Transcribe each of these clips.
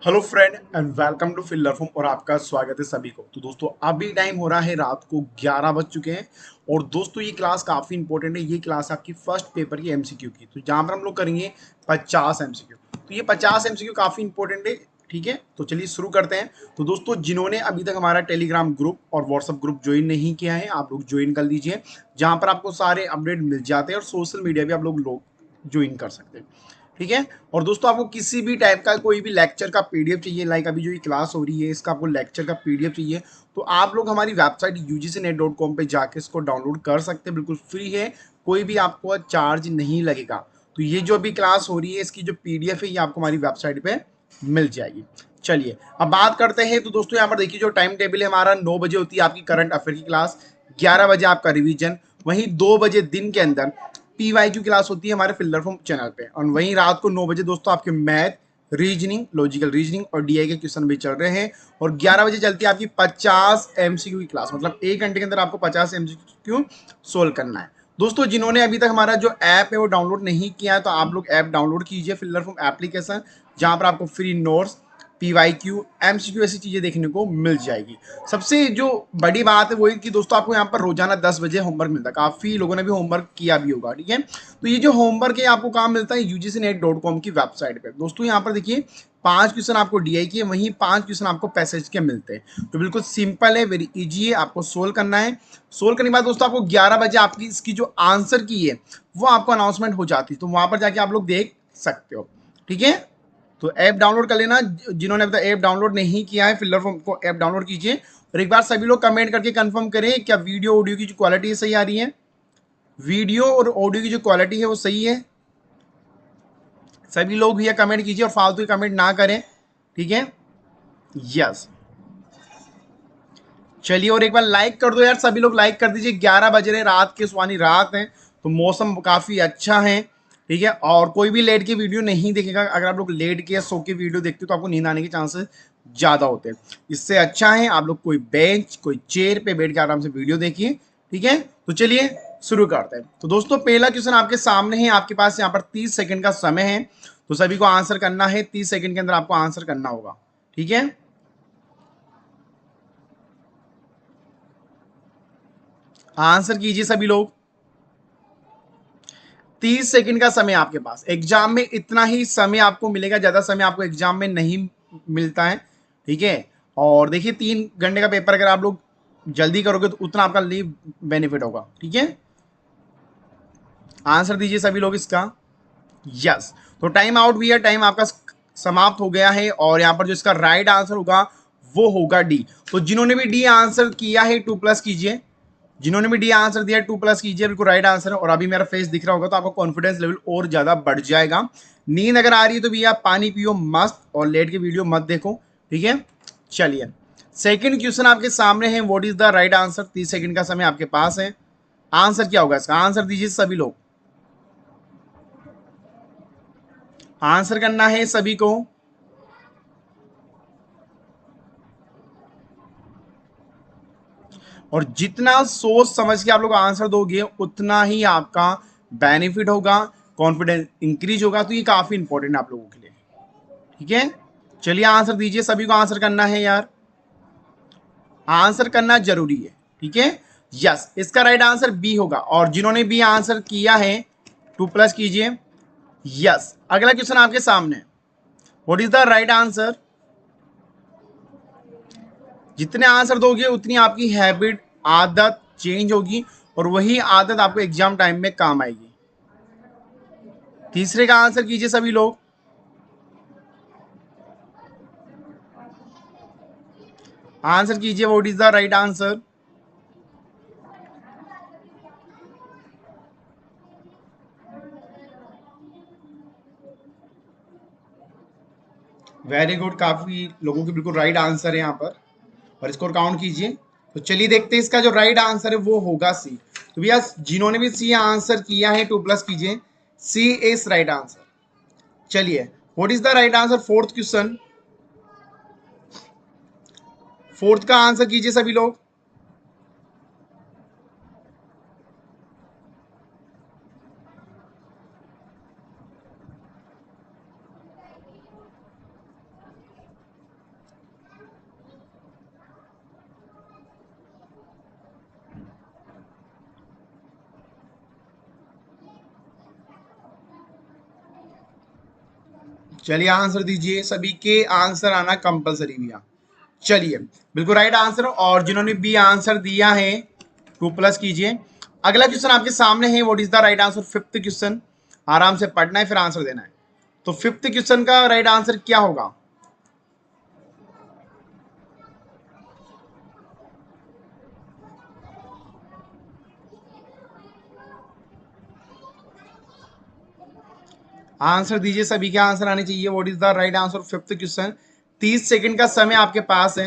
Hello friend and welcome to filler form और आपका स्वागत है सभी को। तो दोस्तों अभी टाइम हो रहा है रात को 11 बज चुके हैं और दोस्तों ये क्लास काफ़ी इंपॉर्टेंट है। ये क्लास आपकी फर्स्ट पेपर की एमसीक्यू की, तो जहाँ पर हम लोग करेंगे 50 एमसीक्यू। तो ये 50 एमसीक्यू काफ़ी इंपॉर्टेंट है। ठीक है, तो चलिए शुरू करते हैं। तो दोस्तों जिन्होंने अभी तक हमारा टेलीग्राम ग्रुप और व्हाट्सअप ग्रुप ज्वाइन नहीं किया है, आप लोग ज्वाइन कर लीजिए, जहाँ पर आपको सारे अपडेट मिल जाते हैं और सोशल मीडिया भी आप लोग ज्वाइन कर सकते हैं। ठीक है, और दोस्तों आपको किसी भी टाइप का कोई भी लेक्चर का पीडीएफ चाहिए, लाइक अभी जो ये क्लास हो रही है इसका आपको लेक्चर का पीडीएफ चाहिए, तो आप लोग हमारी वेबसाइट ugcnet.com पे जाके इसको डाउनलोड कर सकते हैं। बिल्कुल फ्री है, कोई भी आपको चार्ज नहीं लगेगा। तो ये जो अभी क्लास हो रही है इसकी जो पीडीएफ है ये आपको हमारी वेबसाइट पे मिल जाएगी। चलिए अब बात करते हैं। तो दोस्तों यहाँ पर देखिए जो टाइम टेबल है हमारा, 9 बजे होती है आपकी करंट अफेयर की क्लास, 11 बजे आपका रिवीजन, वहीं 2 बजे दिन के अंदर पीवाईक्यू क्लास होती है हमारे फिल्डर फॉर्म चैनल पे, और वहीं रात को 9 बजे दोस्तों आपके मैथ, रीजनिंग, लॉजिकल रीजनिंग और डीआई के क्वेश्चन भी चल रहे हैं। और 11 बजे चलती है आपकी 50 एमसीक्यू की क्लास, मतलब 1 घंटे के अंदर आपको 50 एमसीक्यू सोल्व करना है। दोस्तों जिन्होंने अभी तक हमारा जो ऐप है वो डाउनलोड नहीं किया है, तो आप लोग ऐप डाउनलोड कीजिए, फिल्डर फॉर्म एप्लीकेशन, जहां पर आपको फ्री नोट्स, पीवाईक्यू, एमसीक्यू ऐसी चीजें देखने को मिल जाएगी। सबसे जो बड़ी बात है वो है कि दोस्तों आपको यहाँ पर रोजाना 10 बजे होमवर्क मिलता है। काफी लोगों ने भी होमवर्क किया भी होगा। ठीक है, तो ये जो होमवर्क है आपको कहाँ मिलता है, ugcnet.com की वेबसाइट पे। दोस्तों यहाँ पर देखिए 5 क्वेश्चन आपको डीआई के, वहीं 5 क्वेश्चन आपको पैसेज के मिलते हैं। तो बिल्कुल सिंपल है, वेरी इजी है, आपको सोल्व करना है। सोल्व करने के बाद दोस्तों आपको 11 बजे आपकी इसकी जो आंसर की है वो आपको अनाउंसमेंट हो जाती है, तो वहां पर जाके आप लोग देख सकते हो। ठीक है, तो ऐप डाउनलोड कर लेना। जिन्होंने अभी तक ऐप डाउनलोड नहीं किया है फिल्डर फॉर्म को ऐप डाउनलोड कीजिए। और एक बार सभी लोग कमेंट करके कंफर्म करें क्या वीडियो ऑडियो की जो क्वालिटी है सही आ रही है, वीडियो और ऑडियो की जो क्वालिटी है वो सही है। सभी लोग भैया कमेंट कीजिए और फालतू की कमेंट ना करें। ठीक है, यस, चलिए और एक बार लाइक कर दो यार, सभी लोग लाइक कर दीजिए। 11 बज रहे, रात के सुहानी रात है, तो मौसम काफी अच्छा है। ठीक है, और कोई भी लेट के वीडियो नहीं देखेगा। अगर आप लोग लेट के या सो के वीडियो देखते हो तो आपको नींद आने के चांसेस ज्यादा होते हैं। इससे अच्छा है आप लोग कोई बेंच, कोई चेयर पे बैठ के आराम से वीडियो देखिए। ठीक है, तो चलिए शुरू करते हैं। तो दोस्तों पहला क्वेश्चन आपके सामने है, आपके पास यहाँ पर 30 सेकंड का समय है, तो सभी को आंसर करना है। 30 सेकंड के अंदर आपको आंसर करना होगा। ठीक है, आंसर कीजिए सभी लोग। 30 सेकंड का समय आपके पास, एग्जाम में इतना ही समय आपको मिलेगा, ज्यादा समय आपको एग्जाम में नहीं मिलता है। ठीक है, और देखिए 3 घंटे का पेपर अगर आप लोग जल्दी करोगे तो उतना आपका लिए बेनिफिट होगा। ठीक है, आंसर दीजिए सभी लोग इसका। यस, तो टाइम आउट भी है, टाइम आपका समाप्त हो गया है, और यहाँ पर जो इसका राइट आंसर होगा वो होगा डी। तो जिन्होंने भी डी आंसर किया है 2+ कीजिए, जिन्होंने भी डी आंसर दिया 2+ कीजिए, बिल्कुल राइट आंसर है। और अभी मेरा फेस दिख रहा होगा तो आपका कॉन्फिडेंस लेवल और ज्यादा बढ़ जाएगा। नींद अगर आ रही है तो भैया पानी पियो मस्त, और लेट के वीडियो मत देखो। ठीक है, चलिए सेकंड क्वेश्चन आपके सामने है, what is the right answer. 30 second का समय आपके पास है, आंसर क्या होगा इसका, आंसर दीजिए सभी लोग। आंसर करना है सभी को। और जितना सोच समझ के आप लोग आंसर दोगे उतना ही आपका बेनिफिट होगा, कॉन्फिडेंस इंक्रीज होगा। तो ये काफी इंपॉर्टेंट है आप लोगों के लिए। ठीक है, चलिए आंसर दीजिए, सभी को आंसर करना है यार, आंसर करना जरूरी है। ठीक है, यस, इसका राइट आंसर बी होगा। और जिन्होंने बी आंसर किया है 2+ कीजिए। यस, अगला क्वेश्चन आपके सामने, what is the right answer. जितने आंसर दोगे उतनी आपकी हैबिट, आदत चेंज होगी, और वही आदत आपको एग्जाम टाइम में काम आएगी। तीसरे का आंसर कीजिए सभी लोग। आंसर कीजिए, what is the right answer. Very good, काफी लोगों के बिल्कुल राइट आंसर है यहाँ पर, और इसको काउंट कीजिए। तो चलिए देखते हैं इसका जो राइट आंसर है वो होगा सी। तो भैया जिन्होंने भी सी आंसर किया है 2+ कीजिए, सी इज राइट आंसर। चलिए what is the right answer, fourth question, fourth का आंसर कीजिए सभी लोग। चलिए आंसर दीजिए, सभी के आंसर आना कंपलसरी भैया। चलिए बिल्कुल राइट आंसर। और जिन्होंने बी आंसर दिया है 2+ कीजिए। अगला क्वेश्चन आपके सामने है, what is the right answer? Fifth question, आराम से पढ़ना है फिर आंसर देना है। तो फिफ्थ क्वेश्चन का राइट आंसर क्या होगा? आंसर दीजिए, सभी के आंसर आने चाहिए। What is the right answer fifth question? 30 second का समय आपके पास है।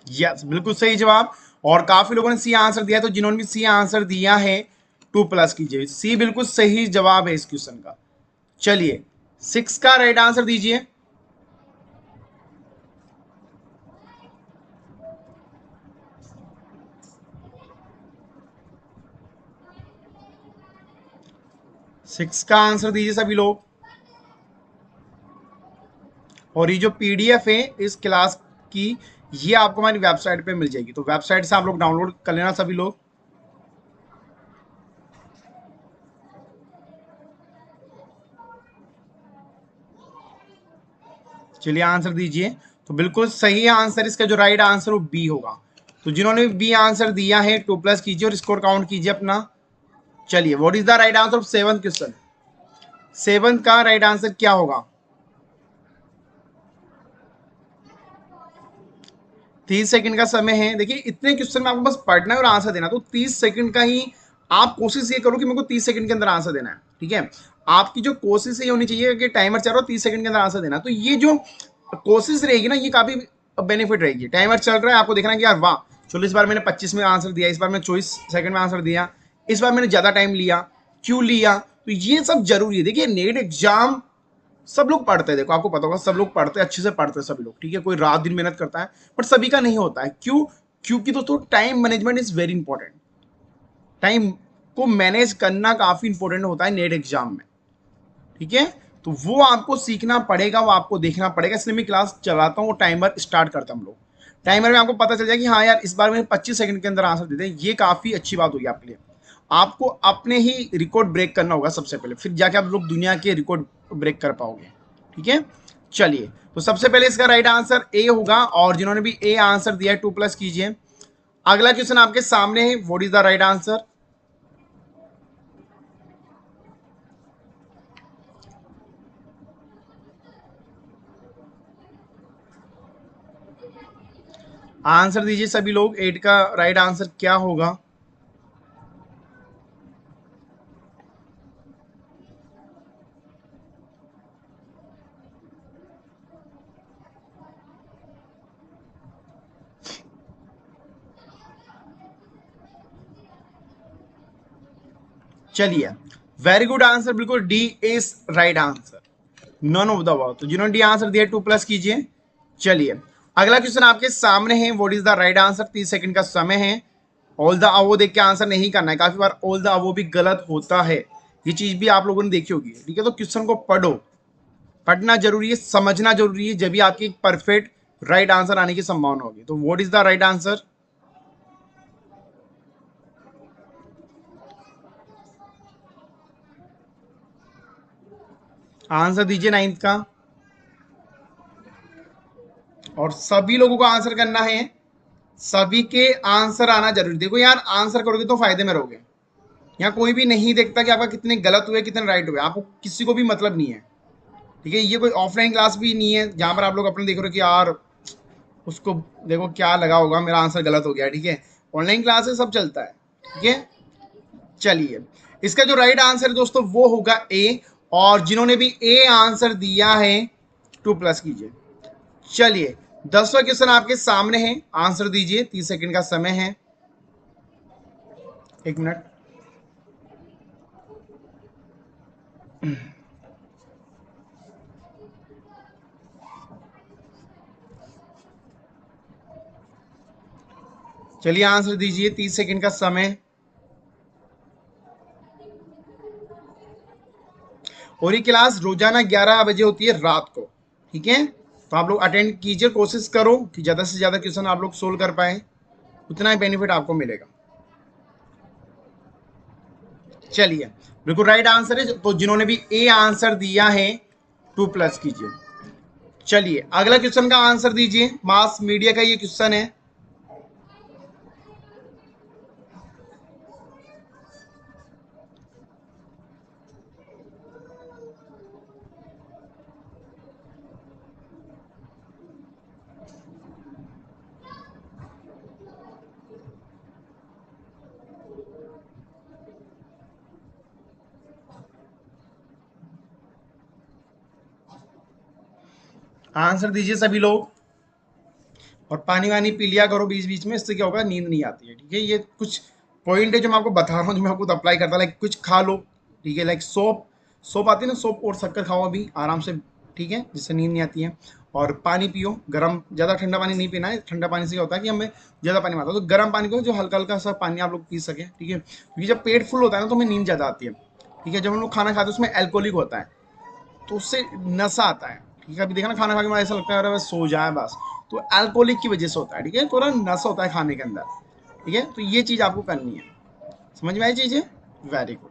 यस, बिल्कुल सही जवाब। और काफी लोगों ने सी आंसर दिया, तो जिन्होंने भी सी आंसर दिया है 2+ कीजिए। सी बिल्कुल सही जवाब है इस क्वेश्चन का। चलिए 6 का राइट आंसर दीजिए। सिक्स का आंसर दीजिए सभी लोग। और ये जो पीडीएफ है इस क्लास की, ये आपको हमारी वेबसाइट पे मिल जाएगी, तो वेबसाइट से आप लोग डाउनलोड कर लेना सभी लोग। चलिए आंसर दीजिए। तो बिल्कुल सही आंसर, इसका जो राइट आंसर वो बी होगा। तो जिन्होंने बी आंसर दिया है 2+ कीजिए और स्कोर काउंट कीजिए अपना। चलिए what is the right answer of seventh question? Seventh का राइट आंसर क्या होगा? 30 सेकंड का समय है। देखिए इतने क्वेश्चन में आपको बस पढ़ना है और आंसर देना, तो 30 सेकंड का ही आप कोशिश ये करो कि मेरे को 30 सेकंड के अंदर आंसर देना है। ठीक है, आपकी जो कोशिश ये होनी चाहिए कि टाइमर चल रहा हो, 30 सेकंड के अंदर आंसर देना। तो ये जो कोशिश रहेगी ना, ये काफी बेनिफिट रहेगी। टाइमर चल रहा है, आपको देखना कि यार वाह, चलो इस बार मैंने 25 में आंसर दिया, इस बार मैंने 24 सेकंड में आंसर दिया, इस बार मैंने ज्यादा टाइम लिया, क्यों लिया? तो ये सब जरूरी है। देखिए नेट एग्जाम सब लोग पढ़ते हैं, देखो आपको पता होगा, सब लोग पढ़ते हैं, अच्छे से पढ़ते हैं सभी लोग। ठीक है, कोई रात दिन मेहनत करता है, बट सभी का नहीं होता है। क्यों? क्योंकि दोस्तों time management is very important. Time को मैनेज करना काफी इंपॉर्टेंट होता है नेट एग्जाम में। ठीक है, तो वो आपको सीखना पड़ेगा, वो आपको देखना पड़ेगा। इसलिए मैं क्लास चलाता हूँ, टाइमर स्टार्ट करता हम लोग। टाइमर में आपको पता चल जाए कि हाँ यार इस बार मैंने 25 सेकंड के अंदर आंसर दे दिया, ये काफी अच्छी बात होगी आपके लिए। आपको अपने ही रिकॉर्ड ब्रेक करना होगा सबसे पहले, फिर जाके आप लोग दुनिया के रिकॉर्ड ब्रेक कर पाओगे। ठीक है, चलिए तो सबसे पहले इसका राइट आंसर ए होगा। और जिन्होंने भी ए आंसर दिया है 2+ कीजिए। अगला क्वेश्चन आपके सामने है, what is the right answer? Answer दीजिए सभी लोग, 8 का राइट आंसर क्या होगा? चलिए वेरी गुड आंसर, बिल्कुल D is right answer, none of the above. तो जिन्होंने डी आंसर दिया 2+ कीजिए। चलिए अगला क्वेश्चन आपके सामने है, what is the right answer? 30 second का समय है। ऑल द अबव देख के आंसर नहीं करना है, काफी बार ऑल द अबव भी गलत होता है, ये चीज भी आप लोगों ने देखी होगी। ठीक है, तो क्वेश्चन को पढ़ो, पढ़ना जरूरी है, समझना जरूरी है, जब भी आपकी परफेक्ट राइट आंसर आने की संभावना होगी। तो what is the right answer? Answer दीजिए 9th का। और सभी लोगों को आंसर करना है, सभी के आंसर आना जरूरी। देखो यार आंसर करोगे तो फायदे में रहोगे। यहाँ कोई भी नहीं देखता कि आपका कितने गलत हुए कितने राइट हुए, आपको किसी को भी मतलब नहीं है। ठीक है, ये कोई ऑफलाइन क्लास भी नहीं है जहां पर आप लोग अपने देख रहे हो कि यार उसको देखो क्या लगा होगा, मेरा आंसर गलत हो गया। ठीक है, ऑनलाइन क्लास है, सब चलता है। ठीक है, चलिए इसका जो राइट आंसर है दोस्तों वो होगा ए। और जिन्होंने भी ए आंसर दिया है 2+ कीजिए। चलिए 10वां क्वेश्चन आपके सामने है, आंसर दीजिए, 30 सेकंड का समय है। 1 मिनट। चलिए आंसर दीजिए, 30 सेकंड का समय। और ये क्लास रोजाना 11 बजे होती है रात को। ठीक है, तो आप लोग अटेंड कीजिए, कोशिश करो कि ज्यादा से ज्यादा क्वेश्चन आप लोग सोल्व कर पाए, उतना ही बेनिफिट आपको मिलेगा। चलिए, बिल्कुल राइट आंसर है। तो जिन्होंने भी ए आंसर दिया है 2+ कीजिए। चलिए अगला क्वेश्चन का आंसर दीजिए, मास मीडिया का ये क्वेश्चन है। आंसर दीजिए सभी लोग, और पानी वानी पी लिया करो बीच बीच में, इससे क्या होगा, नींद नहीं आती है। ठीक है, ये कुछ पॉइंट है जो मैं आपको बता रहा हूँ, जो मैं आपको अप्लाई करता हूँ। लाइक कुछ खा लो, ठीक है, लाइक सोप, सोप आती है ना, सोप और शक्कर खाओ अभी आराम से, ठीक है, जिससे नींद नहीं आती है। और पानी पियो गर्म, ज़्यादा ठंडा पानी नहीं पीना है, ठंडा पानी से क्या होता है कि हमें ज़्यादा पानी आता है। तो गर्म पानी को जो हल्का हल्का सा पानी आप लोग पी सके, ठीक है, क्योंकि जब पेट फुल होता है ना तो हमें नींद ज़्यादा आती है। ठीक है, जब हम लोग खाना खाते हैं उसमें एल्कोहलिक होता है, तो उससे नशा आता है। ठीक है, अभी देखा ना, खाना खा के ऐसा लगता है अरे बस सो जाए बस, तो अल्कोहलिक की वजह से होता है। ठीक है, थोड़ा नशा होता है खाने के अंदर। ठीक है, तो ये चीज़ आपको करनी है। समझ में आई चीज़ें? वेरी गुड,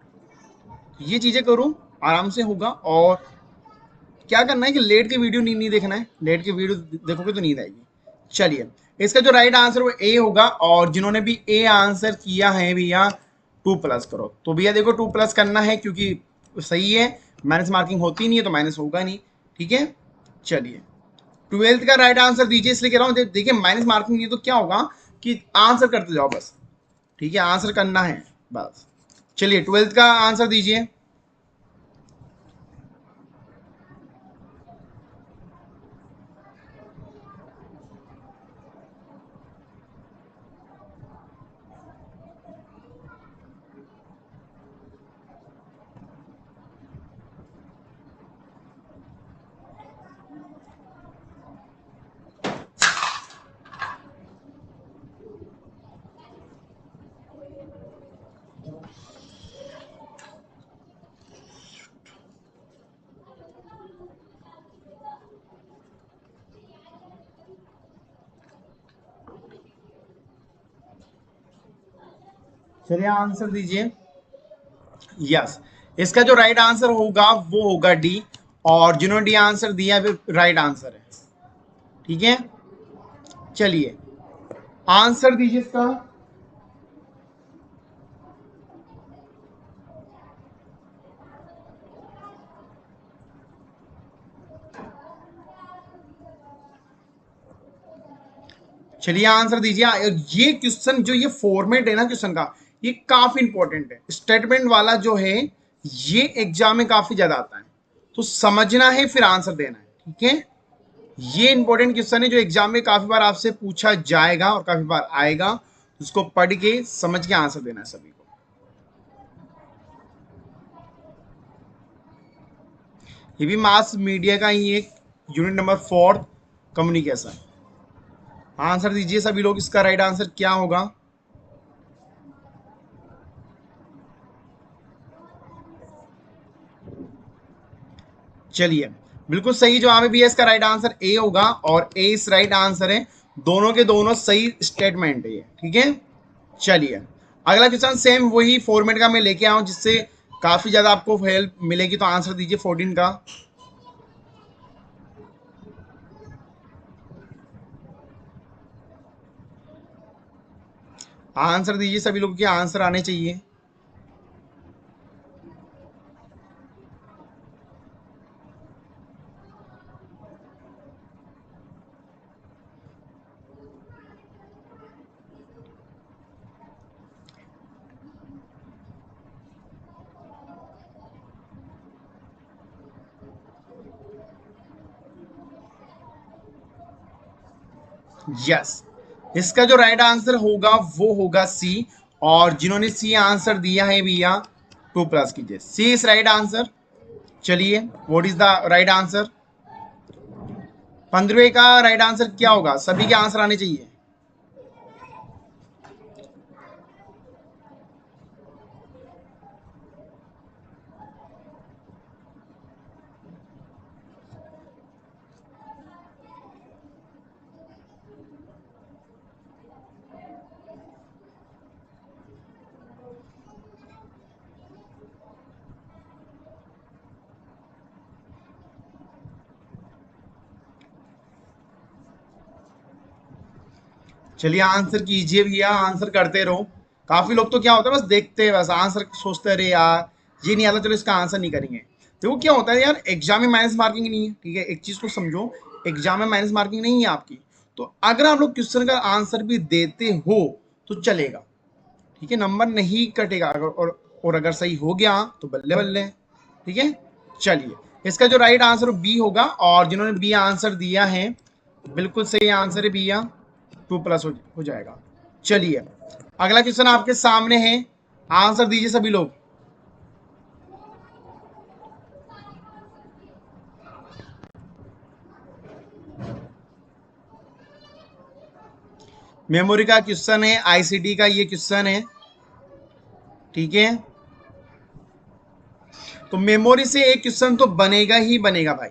ये चीज़ें करो, आराम से होगा। और क्या करना है कि लेट के वीडियो नहीं देखना है, लेट के वीडियो देखोगे तो नींद आएगी। चलिए, इसका जो राइट आंसर वो ए होगा। और जिन्होंने भी ए आंसर किया है भैया 2+ करो। तो भैया देखो 2+ करना है, क्योंकि सही है, माइनस मार्किंग होती नहीं है तो माइनस होगा नहीं। ठीक है, चलिए 12th का राइट आंसर दीजिए, इसलिए कह रहा हूँ देखिए माइनस मार्किंग नहीं तो क्या होगा कि आंसर करते जाओ बस। ठीक है, आंसर करना है बस। चलिए 12th का आंसर दीजिए। चलिए आंसर दीजिए। यस, इसका जो राइट आंसर होगा वो होगा डी। और जिन्होंने डी आंसर दिया है राइट आंसर है। ठीक है, चलिए आंसर दीजिए इसका। चलिए आंसर दीजिए। ये क्वेश्चन जो ये फॉर्मेट है ना क्वेश्चन का, ये काफी इंपॉर्टेंट है। स्टेटमेंट वाला जो है ये एग्जाम में काफी ज्यादा आता है, तो समझना है फिर आंसर देना है। ठीक है, ये इंपॉर्टेंट क्वेश्चन है जो एग्जाम में काफी बार आपसे पूछा जाएगा और काफी बार आएगा। उसको पढ़ के समझ के आंसर देना है सभी को। ये भी मास मीडिया का ही एक यूनिट नंबर 4 कम्युनिकेशन। आंसर दीजिए सभी लोग, इसका राइट आंसर क्या होगा। चलिए, बिल्कुल सही जवाब है भैया, इसका राइट आंसर ए होगा। और ए इस राइट आंसर है, दोनों के दोनों सही स्टेटमेंट है ये। ठीक है, चलिए अगला क्वेश्चन सेम वही फॉर्मेट का मैं लेके आऊं, जिससे काफी ज्यादा आपको हेल्प मिलेगी। तो आंसर दीजिए 14 का। आंसर दीजिए सभी लोगों के, आंसर आने चाहिए। यस, इसका जो राइट आंसर होगा वो होगा सी। और जिन्होंने सी आंसर दिया है भैया 2+ कीजिए, सी इज राइट आंसर। चलिए what is the right answer. 15वें का राइट आंसर क्या होगा, सभी के आंसर आने चाहिए। चलिए आंसर कीजिए भैया, आंसर करते रहो। काफी लोग तो क्या होता है बस देखते हैं, बस आंसर सोचते रहे यार ये नहीं आता चलो इसका आंसर नहीं करेंगे। देखो क्या होता है यार, एग्जाम में माइनस मार्किंग नहीं है, ठीक है, एक चीज को समझो, एग्जाम में माइनस मार्किंग नहीं है आपकी। तो अगर आप लोग क्वेश्चन का आंसर भी देते हो तो चलेगा, ठीक है, नंबर नहीं कटेगा। अगर और अगर सही हो गया तो बल्ले बल्ले, ठीक है। चलिए इसका जो राइट आंसर बी होगा, और जिन्होंने बी आंसर दिया है बिल्कुल सही आंसर है भैया, 2+ हो जाएगा। चलिए अगला क्वेश्चन आपके सामने है, आंसर दीजिए सभी लोग। मेमोरी का क्वेश्चन है, आईसीटी का ये क्वेश्चन है, ठीक है। तो मेमोरी से एक क्वेश्चन तो बनेगा ही बनेगा भाई,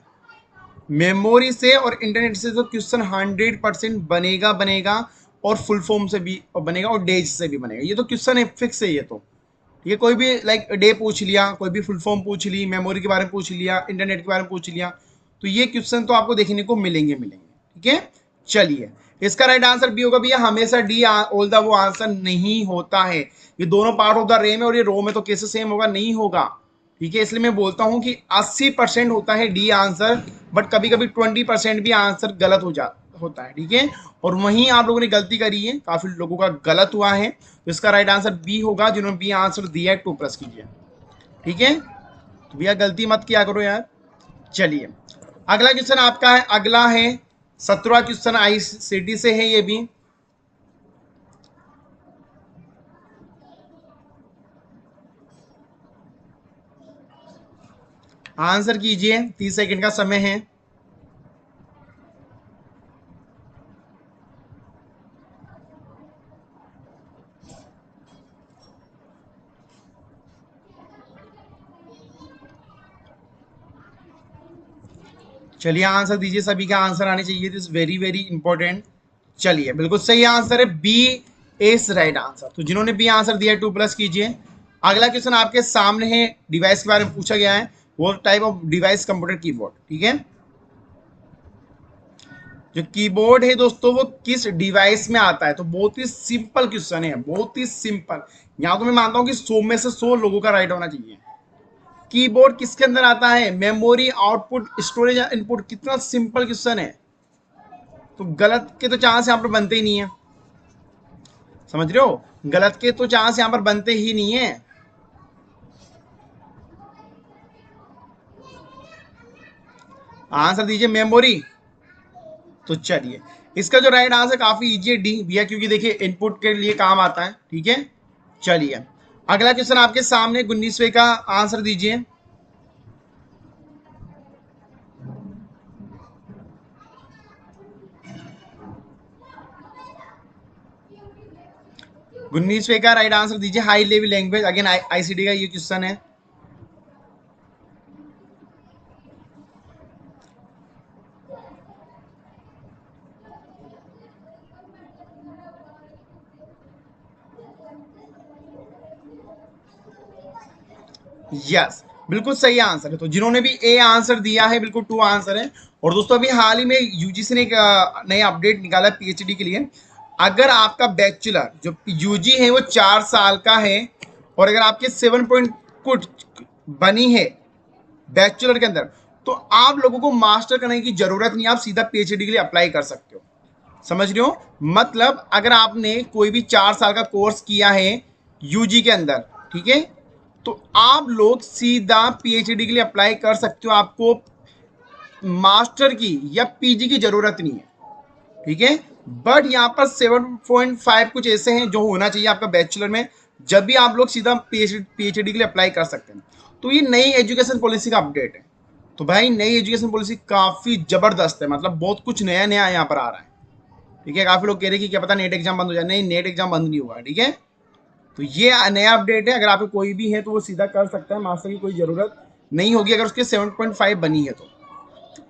मेमोरी से और इंटरनेट से तो क्वेश्चन 100% बनेगा बनेगा, और फुल फॉर्म से भी बनेगा और डेज से भी बनेगा, ये तो क्वेश्चन है फिक्स है ये तो। ये कोई भी लाइक डे पूछ लिया, कोई भी फुल फॉर्म पूछ ली, मेमोरी के बारे में पूछ लिया, इंटरनेट के बारे में पूछ लिया, तो ये क्वेश्चन तो आपको देखने को मिलेंगे मिलेंगे, ठीक है। चलिए इसका राइट आंसर बी होगा भैया, हमेशा डी ऑल द वो आंसर नहीं होता है, ये दोनों पार्ट ऑफ द रे में, और ये रो में तो कैसे सेम होगा, नहीं होगा, ठीक है। इसलिए मैं बोलता हूं कि 80% होता है डी आंसर, बट कभी कभी 20% भी आंसर गलत होता है, ठीक है। और वहीं आप लोगों ने गलती करी है, काफी लोगों का गलत हुआ है, तो इसका राइट आंसर बी होगा, जिन्होंने बी आंसर दिया है 2+ कीजिए, ठीक है। तो भैया गलती मत किया करो यार। चलिए अगला क्वेश्चन आपका है, अगला है 17वां क्वेश्चन, आईसीटी से है ये भी। आंसर कीजिए, 30 सेकंड का समय है। चलिए आंसर दीजिए, सभी का आंसर आने चाहिए, दिस वेरी वेरी इंपॉर्टेंट। चलिए बिल्कुल सही आंसर है, बी इज राइट आंसर। तो जिन्होंने बी आंसर दिया है 2+ कीजिए। अगला क्वेश्चन आपके सामने है, डिवाइस के बारे में पूछा गया है, वो type of device computer keyboard, ठीक है। जो कीबोर्ड है दोस्तों वो किस डिवाइस में आता है, तो बहुत ही सिंपल क्वेश्चन है, बहुत ही सिंपल। यहाँ तो मैं मानता हूँ कि 100 में से 100 लोगों का राइट होना चाहिए। कीबोर्ड किसके अंदर आता है, मेमोरी, आउटपुट, स्टोरेज या इनपुट, कितना सिंपल क्वेश्चन है। तो गलत के तो चांस यहाँ पर बनते ही नहीं है, समझ रहे हो, गलत के तो चांस यहाँ पर बनते ही नहीं है। आंसर दीजिए मेमोरी। तो चलिए इसका जो राइट आंसर काफी इजी है, डी भैया, क्योंकि देखिए इनपुट के लिए काम आता है, ठीक है। चलिए अगला क्वेश्चन आपके सामने 19वें का आंसर दीजिए। 19वें का राइट आंसर दीजिए, high level language, again ICT का ये क्वेश्चन है। यस बिल्कुल सही आंसर है। तो जिन्होंने भी ए आंसर दिया है बिल्कुल 2 आंसर है। और दोस्तों अभी हाल ही में यूजीसी ने एक नई अपडेट निकाला है पीएचडी के लिए। अगर आपका बैचलर जो यूजी है वो 4 साल का है, और अगर आपके 7 पॉइंट कुछ बनी है बैचलर के अंदर, तो आप लोगों को मास्टर करने की जरूरत नहीं, आप सीधा पीएचडी के लिए अप्लाई कर सकते हो, समझ रहे हो। मतलब अगर आपने कोई भी 4 साल का कोर्स किया है यूजी के अंदर, ठीक है, तो आप लोग सीधा पीएचडी के लिए अप्लाई कर सकते हो, आपको मास्टर की या पीजी की जरूरत नहीं है, ठीक है। बट यहाँ पर 7.5 कुछ ऐसे हैं जो होना चाहिए आपका बैचलर में, जब भी आप लोग सीधा पीएचडी के लिए अप्लाई कर सकते हैं। तो ये नई एजुकेशन पॉलिसी का अपडेट है। तो भाई नई एजुकेशन पॉलिसी काफी जबरदस्त है, मतलब बहुत कुछ नया नया यहाँ पर आ रहा है, ठीक है। काफी लोग कह रहे हैं कि क्या पता नेट एग्जाम बंद हो जाए, नहीं, नेट एग्जाम बंद नहीं हुआ, ठीक है। तो ये नया अपडेट है, अगर आपको कोई भी है तो वो सीधा कर सकता है, मास्टर की कोई जरूरत नहीं होगी अगर उसके 7.5 बनी है तो,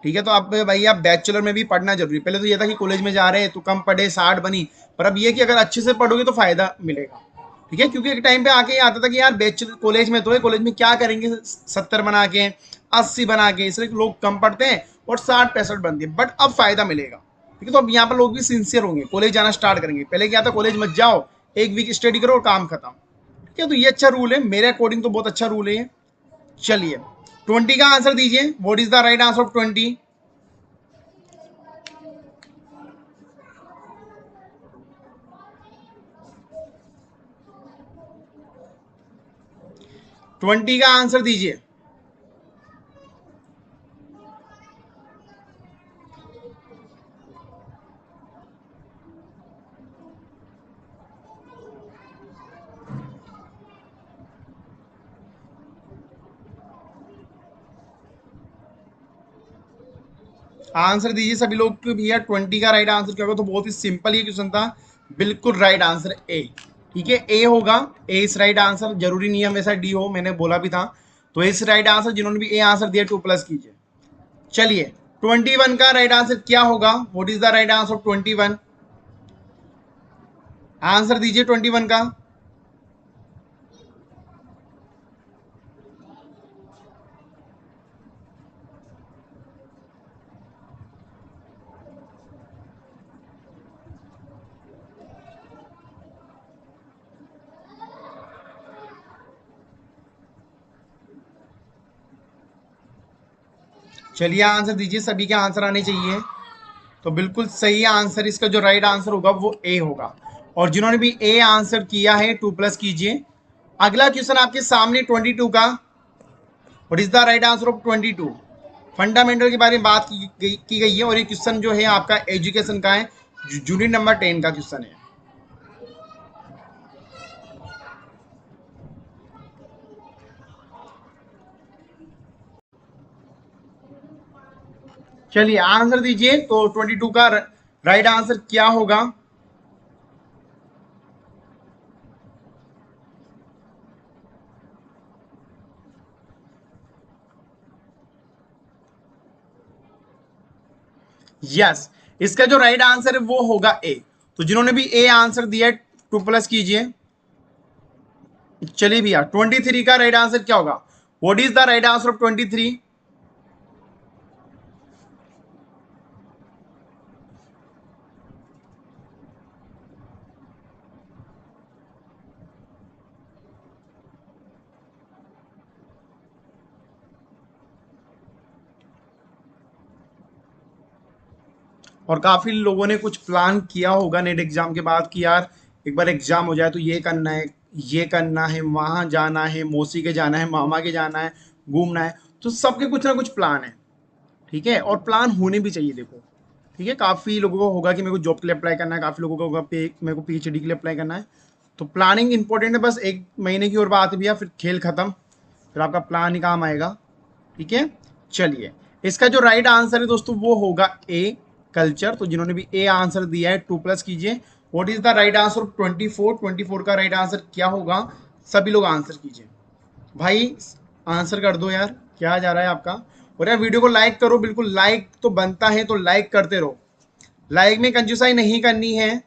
ठीक है। तो अब भाई आप बैचलर में भी पढ़ना जरूरी है। पहले तो ये था कि कॉलेज में जा रहे हैं तो कम पढ़े 60 बनी, पर अब ये कि अगर अच्छे से पढ़ोगे तो फायदा मिलेगा, ठीक है। क्योंकि एक टाइम पे आके ये आता था कि यार बैचलर कॉलेज में तो है, कॉलेज में क्या करेंगे 70 बना के 80 बना के, इसलिए लोग कम पढ़ते हैं और 60-65 बनते हैं। बट अब फायदा मिलेगा, ठीक है। तो अब यहाँ पर लोग भी सिंसियर होंगे, कॉलेज जाना स्टार्ट करेंगे। पहले क्या था, कॉलेज मत जाओ, एक वीक स्टडी करो और काम खत्म। ठीक है, तो ये अच्छा रूल है, मेरे अकॉर्डिंग तो बहुत अच्छा रूल है ये। चलिए 20 का आंसर दीजिए, what is the right answer of 20? Twenty का आंसर दीजिए। आंसर दीजिए सभी लोग कि भैया 20 का राइट आंसर क्या होगा। तो बहुत ही सिंपल ये क्वेश्चन था, बिल्कुल राइट आंसर ए। ठीक है, ए होगा, ए इस राइट आंसर, जरूरी नहीं है हमेशा डी हो, मैंने बोला भी था। तो इस राइट आंसर, जिन्होंने भी ए आंसर दिया 2 प्लस कीजिए। चलिए 21 का राइट आंसर क्या होगा, what is the right answer of 21? Answer दीजिए 21 का। चलिए आंसर दीजिए, सभी के आंसर आने चाहिए। तो बिल्कुल सही आंसर, इसका जो राइट आंसर होगा वो ए होगा। और जिन्होंने भी ए आंसर किया है 2 प्लस कीजिए। अगला क्वेश्चन आपके सामने 22 का, what is the right answer of 22? Fundamental के बारे में बात की गई है, और ये क्वेश्चन जो है आपका एजुकेशन का है, यूनिट नंबर 10 का क्वेश्चन है। चलिए आंसर दीजिए, तो 22 का राइट आंसर क्या होगा? यस, इसका जो राइट आंसर है वो होगा ए। तो जिन्होंने भी ए आंसर दिया 2 प्लस कीजिए। चलिए भैया 23 का राइट आंसर क्या होगा, what is the right answer of 23? और काफी लोगों ने कुछ प्लान किया होगा नेट एग्जाम के बाद कि यार एक बार एग्जाम हो जाए तो ये करना है, ये करना है, वहां जाना है, मौसी के जाना है, मामा के जाना है, घूमना है। तो सबके कुछ ना कुछ प्लान है। ठीक है, और प्लान होने भी चाहिए देखो। ठीक है, काफी लोगों को होगा कि मेरे को जॉब के लिए अप्लाई करना है, काफी लोगों को होगा मेरे को पीएचडी के लिए अप्लाई करना है। तो प्लानिंग इंपॉर्टेंट है, बस एक महीने की और बात है भैया, फिर खेल खत्म, फिर आपका प्लान ही काम आएगा। ठीक है, चलिए इसका जो राइट आंसर है दोस्तों वो होगा ए, कल्चर। तो जिन्होंने भी ए आंसर दिया है 2 प्लस कीजिए। What is the right answer of 24? का राइट आंसर क्या होगा, सभी लोग आंसर कीजिए। भाई आंसर कर दो यार, क्या जा रहा है आपका। और यार वीडियो को लाइक करो, बिल्कुल लाइक तो बनता है, तो लाइक करते रहो, लाइक में कंजूसाई नहीं करनी है।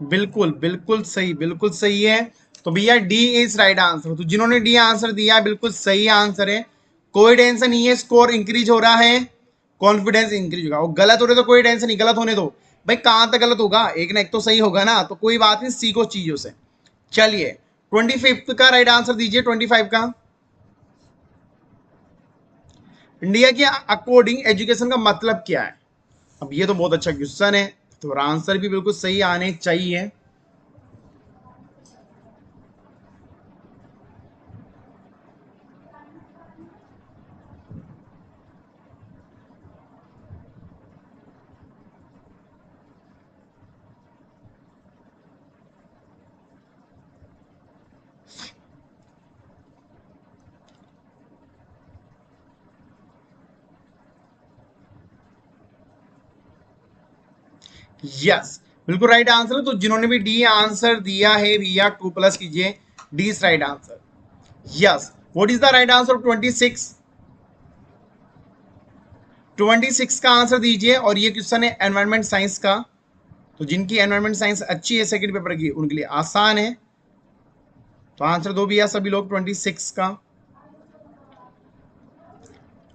बिल्कुल बिल्कुल सही, बिल्कुल सही है। तो भैया डी इज राइट आंसर। तो जिन्होंने डी आंसर दिया है बिल्कुल सही आंसर है। कोई टेंशन नहीं है, स्कोर इंक्रीज हो रहा है, कॉन्फिडेंस इंक्रीज होगा। और गलत हो रहे तो कोई टेंशन नहीं, गलत होने दो भाई, कहां तक गलत होगा, एक ना एक तो सही होगा ना, तो कोई बात नहीं, सीखो चीजों से। चलिए 25 का राइट आंसर दीजिए। 25 का, इंडिया के अकॉर्डिंग एजुकेशन का मतलब क्या है? अब ये तो बहुत अच्छा क्वेश्चन है, तो आंसर भी बिल्कुल सही आने चाहिए। यस, बिल्कुल राइट आंसर है। तो जिन्होंने भी डी आंसर दिया है भैया 2 प्लस कीजिए। D is right answer. Yes, what is the right answer of 26? 26 का आंसर दीजिए। और ये क्वेश्चन है एनवायरमेंट साइंस का, तो जिनकी एनवायरमेंट साइंस अच्छी है सेकंड पेपर की उनके लिए आसान है। तो आंसर दो भैया सभी लोग 26 का,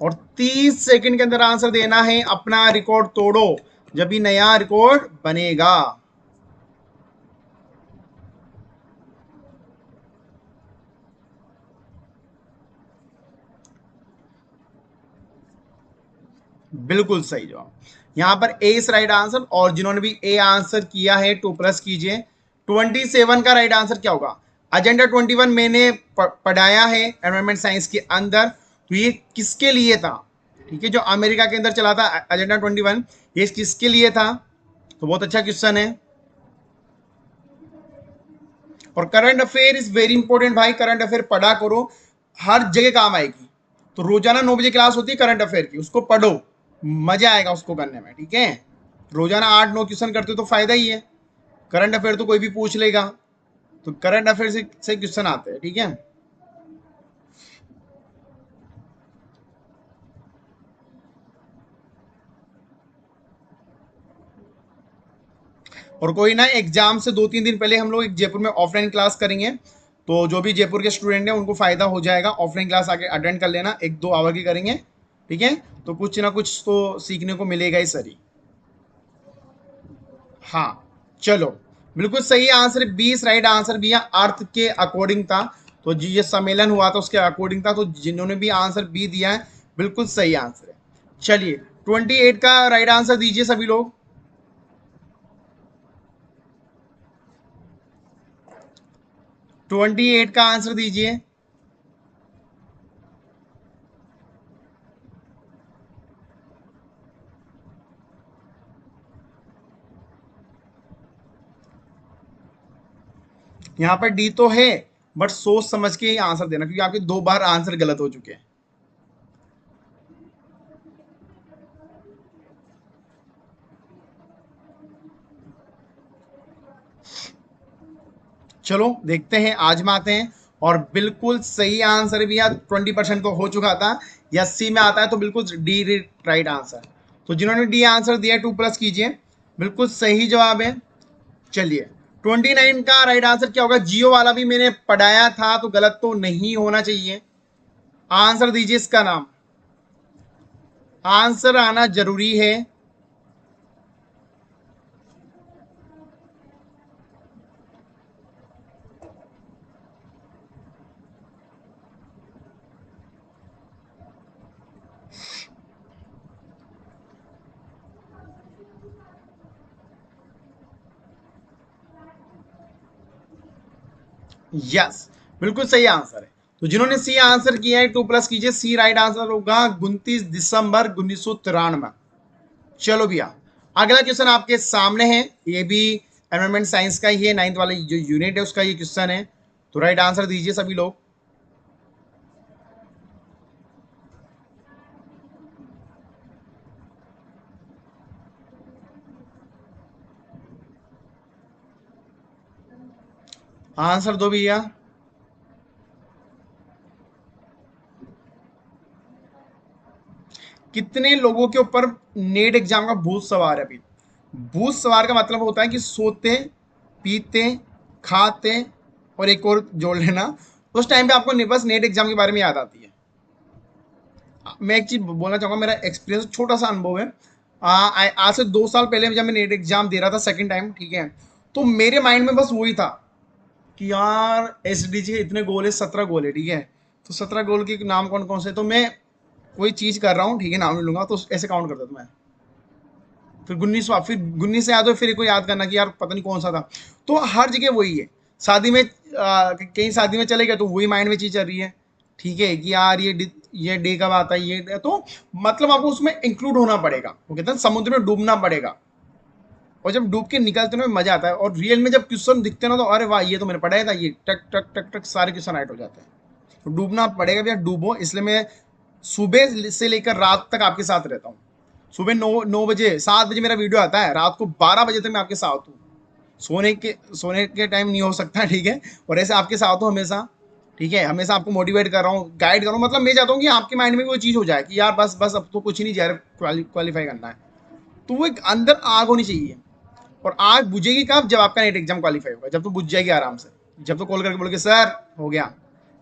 और 30 सेकंड के अंदर आंसर देना है। अपना रिकॉर्ड तोड़ो, जब भी नया रिकॉर्ड बनेगा। बिल्कुल सही जवाब, यहां पर ए इज राइट आंसर। और जिन्होंने भी ए आंसर किया है 2+ कीजिए। 27 का राइट आंसर क्या होगा? एजेंडा 21 मैंने पढ़ाया है एनवायरमेंट साइंस के अंदर, तो ये किसके लिए था? ठीक है, जो अमेरिका के अंदर चला था एजेंडा 21, ये किसके लिए था? तो बहुत अच्छा क्वेश्चन है। और current affair is very important भाई, करंट अफेयर पढ़ा करो, हर जगह काम आएगी। तो रोजाना 9 बजे क्लास होती है करंट अफेयर की, उसको पढ़ो, मजा आएगा उसको करने में। ठीक है, रोजाना 8-9 क्वेश्चन करते हो तो फायदा ही है। करंट अफेयर तो कोई भी पूछ लेगा, तो करंट अफेयर से क्वेश्चन आते हैं। ठीक है, और कोई ना, एग्जाम से 2-3 दिन पहले हम लोग एक जयपुर में ऑफलाइन क्लास करेंगे, तो जो भी जयपुर के स्टूडेंट हैं उनको फायदा हो जाएगा। ऑफलाइन क्लास आके अटेंड कर लेना, 1-2 आवर की करेंगे। ठीक है, तो कुछ ना कुछ तो सीखने को मिलेगा ही सर ही। हाँ, चलो, बिल्कुल सही आंसर 20 राइट आंसर भी है, अर्थ के अकॉर्डिंग था। तो जी ये सम्मेलन हुआ था उसके अकॉर्डिंग था, तो जिन्होंने भी आंसर बी दिया है बिल्कुल सही आंसर है। चलिए 28 का राइट आंसर दीजिए सभी लोग। 28 का आंसर दीजिए। यहां पर डी तो है, बट सोच समझ के ही आंसर देना, क्योंकि आपके 2 बार आंसर गलत हो चुके हैं। चलो देखते हैं, आजमाते हैं। और बिल्कुल सही आंसर भी यार 20% तो हो चुका था, या सी में आता है तो बिल्कुल डी राइट आंसर। तो जिन्होंने डी आंसर दिया 2+ कीजिए, बिल्कुल सही जवाब है। चलिए 29 का राइट आंसर क्या होगा? जियो वाला भी मैंने पढ़ाया था, तो गलत तो नहीं होना चाहिए। आंसर दीजिए इसका नाम, आंसर आना जरूरी है। यस, बिल्कुल सही आंसर है। तो जिन्होंने सी आंसर किया है 2+ कीजिए। सी राइट आंसर होगा 29 दिसंबर 1993। चलो भैया, अगला क्वेश्चन आपके सामने है, ये भी एनवायरमेंट साइंस का ही है, 9th वाला जो यूनिट है उसका ये क्वेश्चन है। तो राइट आंसर दीजिए सभी लोग। आंसर दो भैया। कितने लोगों के ऊपर नेट एग्जाम का भूत सवार है अभी? भूत सवार का मतलब होता है कि सोते, पीते, खाते, और एक और जोड़ लेना, उस टाइम पे आपको बस नेट एग्जाम के बारे में याद आती है। मैं एक चीज बोलना चाहूंगा, मेरा एक्सपीरियंस छोटा सा अनुभव है। आज से 2 साल पहले जब मैं नेट एग्जाम दे रहा था सेकंड टाइम, ठीक है, तो मेरे माइंड में बस वही था कि यार एसडीजी के इतने गोल है, 17 गोल है। ठीक है, तो 17 गोल के नाम कौन कौन से, तो मैं कोई चीज कर रहा हूँ, ठीक है, नाम नहीं लूंगा, तो ऐसे काउंट करता था मैं। फिर 19, फिर 19 से याद हो, फिर को याद करना कि यार पता नहीं कौन सा था। तो हर जगह वही है। शादी में कहीं शादी में चले गए तो वही माइंड में चीज चल रही है। ठीक है कि यार ये डे कब आता है, ये तो मतलब आपको उसमें इंक्लूड होना पड़ेगा। वो कहते हैं समुद्र में डूबना पड़ेगा, और जब डूब के निकलते ना मजा आता है। और रियल में जब क्वेश्चन दिखते ना, तो अरे वाह ये तो मैंने पढ़ाया था, ये टक टक टक टक सारे क्वेश्चन राइट हो जाते हैं। तो डूबना पड़ेगा भैया, डूबो। इसलिए मैं सुबह से लेकर रात तक आपके साथ रहता हूँ। सुबह 9 बजे 7 बजे मेरा वीडियो आता है, रात को 12 बजे तक मैं आपके साथ हूँ। सोने के टाइम नहीं हो सकता, ठीक है। और ऐसे आपके साथ हो हमेशा, ठीक है, हमेशा आपको मोटिवेट कर रहा हूँ, गाइड कर रहा हूँ, मतलब मैं चाहता हूँ कि आपके माइंड में वो चीज़ हो जाए कि यार बस बस अब तो कुछ ही नहीं, जहर क्वालिफाई करना है। तो वो एक अंदर आग होनी चाहिए। और आग बुझेगी कब? जब आपका नेट एग्जाम क्वालिफाई होगा, जब तो बुझ जाएगी आराम से। जब तो कॉल करके बोलोगे सर हो गया।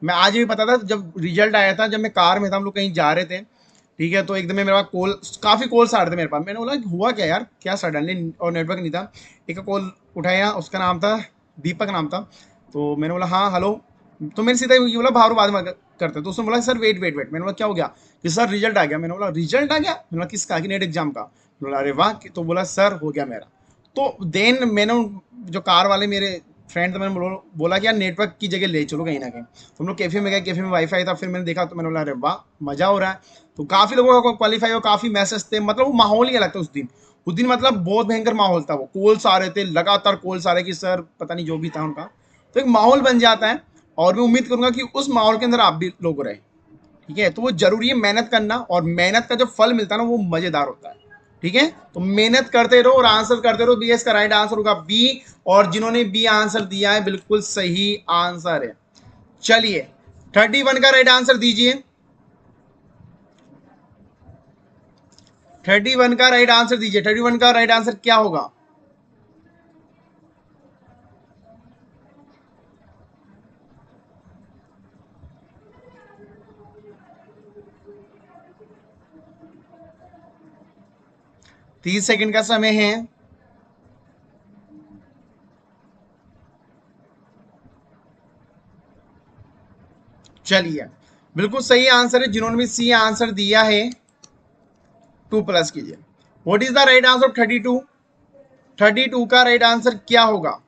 मैं आज भी पता था, जब रिजल्ट आया था, जब मैं कार में था, हम लोग कहीं जा रहे थे, ठीक है, तो एकदम मेरे पास कॉल, काफ़ी कॉल्स आ रहे थे मेरे पास। मैंने बोला हुआ क्या यार, क्या सडनली, और नेटवर्क नहीं था। एक कॉल उठाया, उसका नाम था दीपक नाम था। तो मैंने बोला हाँ हेलो। तो मैंने सीधा ये बोला बाहर बाद में करते। तो उसने बोला सर वेट वेट वेट। मैंने बोला क्या हो गया? कि सर रिजल्ट आ गया। मैंने बोला रिजल्ट आ गया? मैंने बोला किसका? कि नेट एग्जाम का। मैंने बोला अरे वाह। तो बोला सर हो गया मेरा। तो देन मैंने जो कार वाले मेरे फ्रेंड थे, मैंने बोला कि यार नेटवर्क की जगह ले चलो कहीं ना कहीं। तो हम लोग कैफे में गए, कैफे में वाईफाई था। फिर मैंने देखा तो मैंने बोला अरे वाह मजा हो रहा है। तो काफी लोगों का क्वालिफाई हो, काफी मैसेज थे, मतलब वो माहौल ही अलग था उस दिन। उस दिन मतलब बहुत भयंकर माहौल था। वो कॉल्स आ रहे थे, लगातार कॉल्स आ रहे कि सर पता नहीं जो भी था उनका। तो एक माहौल बन जाता है। और मैं उम्मीद करूंगा कि उस माहौल के अंदर आप भी लोग रहे, ठीक है। तो वो जरूरी है मेहनत करना, और मेहनत का जो फल मिलता है ना वो मजेदार होता है, ठीक है। तो मेहनत करते रहो और आंसर करते रहो। बी एस का राइट आंसर होगा बी। और जिन्होंने बी आंसर दिया है बिल्कुल सही आंसर है। चलिए 31 का राइट आंसर दीजिए। 31 का राइट आंसर दीजिए। 31 का राइट आंसर क्या होगा? तीस सेकंड का समय है। चलिए बिल्कुल सही आंसर है। जिन्होंने भी सी आंसर दिया है 2 प्लस कीजिए। What is the right answer of 32? 32 का राइट आंसर क्या होगा?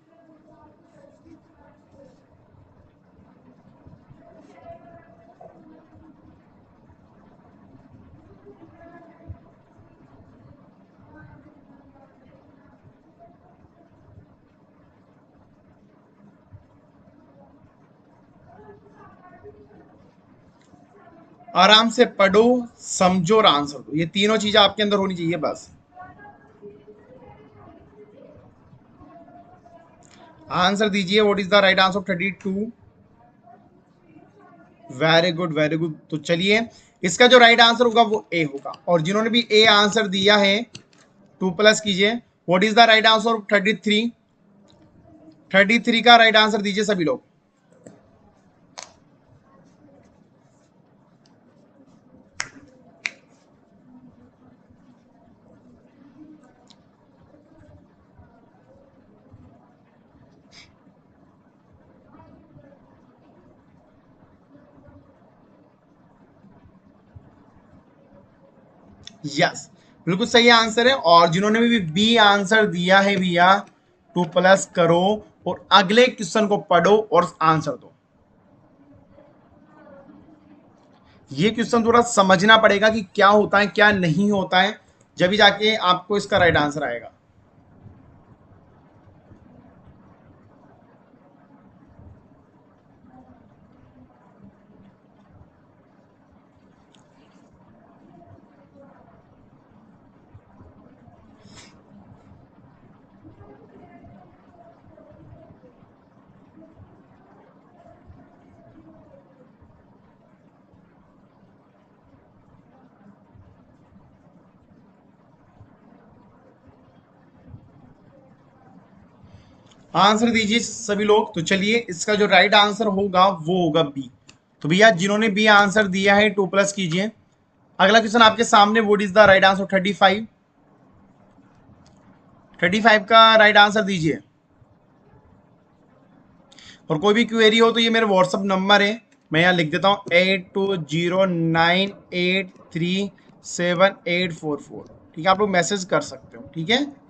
आराम से पढ़ो, समझो और आंसर दो। ये तीनों चीजें आपके अंदर होनी चाहिए बस। आंसर दीजिए। What is the right answer of 32? Very good very good. तो चलिए इसका जो राइट आंसर होगा वो ए होगा। और जिन्होंने भी ए आंसर दिया है 2 प्लस कीजिए। What is the right answer of 33? 33 का राइट आंसर दीजिए सभी लोग। यस बिल्कुल सही आंसर है। और जिन्होंने भी बी आंसर दिया है भैया 2 प्लस करो और अगले क्वेश्चन को पढ़ो और आंसर दो। ये क्वेश्चन थोड़ा समझना पड़ेगा कि क्या होता है क्या नहीं होता है, जब भी जाके आपको इसका राइट आंसर आएगा। आंसर दीजिए सभी लोग। तो चलिए इसका जो राइट आंसर होगा वो होगा बी। तो भैया जिन्होंने बी आंसर दिया है 2 प्लस कीजिए। अगला क्वेश्चन आपके सामने। What is the right answer 35? 35 का राइट आंसर दीजिए। और कोई भी क्वेरी हो तो ये मेरे व्हाट्सअप नंबर है, मैं यहाँ लिख देता हूँ 8209837844। ठीक है, आप लोग मैसेज कर सकते हो, ठीक है।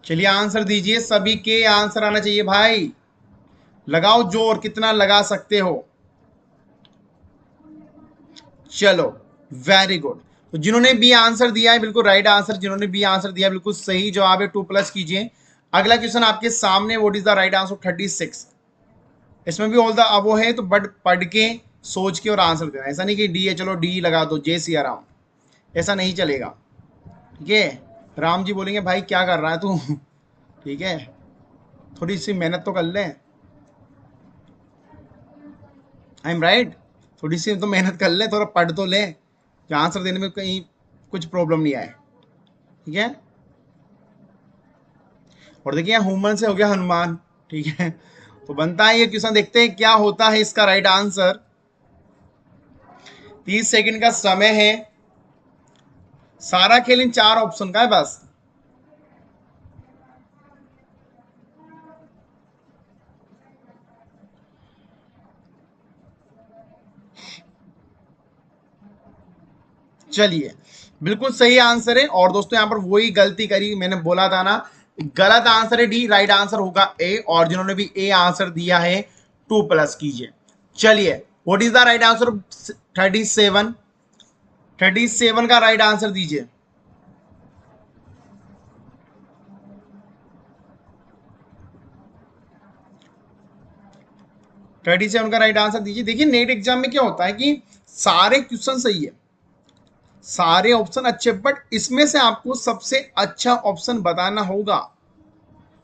चलिए आंसर दीजिए। सभी के आंसर आना चाहिए भाई। लगाओ जोर, कितना लगा सकते हो। चलो वेरी गुड। तो जिन्होंने बी आंसर दिया है बिल्कुल राइट आंसर। जिन्होंने बी आंसर दिया है बिल्कुल सही जवाब है। 2 प्लस कीजिए। अगला क्वेश्चन आपके सामने। What is the right answer 36? इसमें भी ऑल द अबो है, तो बट पढ़ के सोच के और आंसर देना। ऐसा नहीं कि डी है चलो डी लगा दो। जय सिया राम। ऐसा नहीं चलेगा। ठीक है, राम जी बोलेंगे भाई क्या कर रहा है तू। ठीक है, थोड़ी सी मेहनत तो कर ले। I am right. थोड़ी सी तो मेहनत कर ले, थोड़ा पढ़ तो ले कि आंसर देने में कहीं कुछ प्रॉब्लम नहीं आए। ठीक है, और देखिए ह्यूमन से हो गया हनुमान। ठीक है, तो बनता है ये क्वेश्चन, देखते हैं क्या होता है इसका राइट आंसर। 30 सेकंड का समय है। सारा खेल इन 4 ऑप्शन का है बस। चलिए, बिल्कुल सही आंसर है। और दोस्तों यहाँ पर वही गलती करी, मैंने बोला था ना, गलत आंसर है डी, राइट आंसर होगा ए। और जिन्होंने भी ए आंसर दिया है 2+ कीजिए। चलिए, what is the right answer? 37। 37 का राइट आंसर दीजिए। 37 का राइट आंसर दीजिए। देखिए नेट एग्जाम में क्या होता है कि सारे क्वेश्चन सही है, सारे ऑप्शन अच्छे, बट इसमें से आपको सबसे अच्छा ऑप्शन बताना होगा।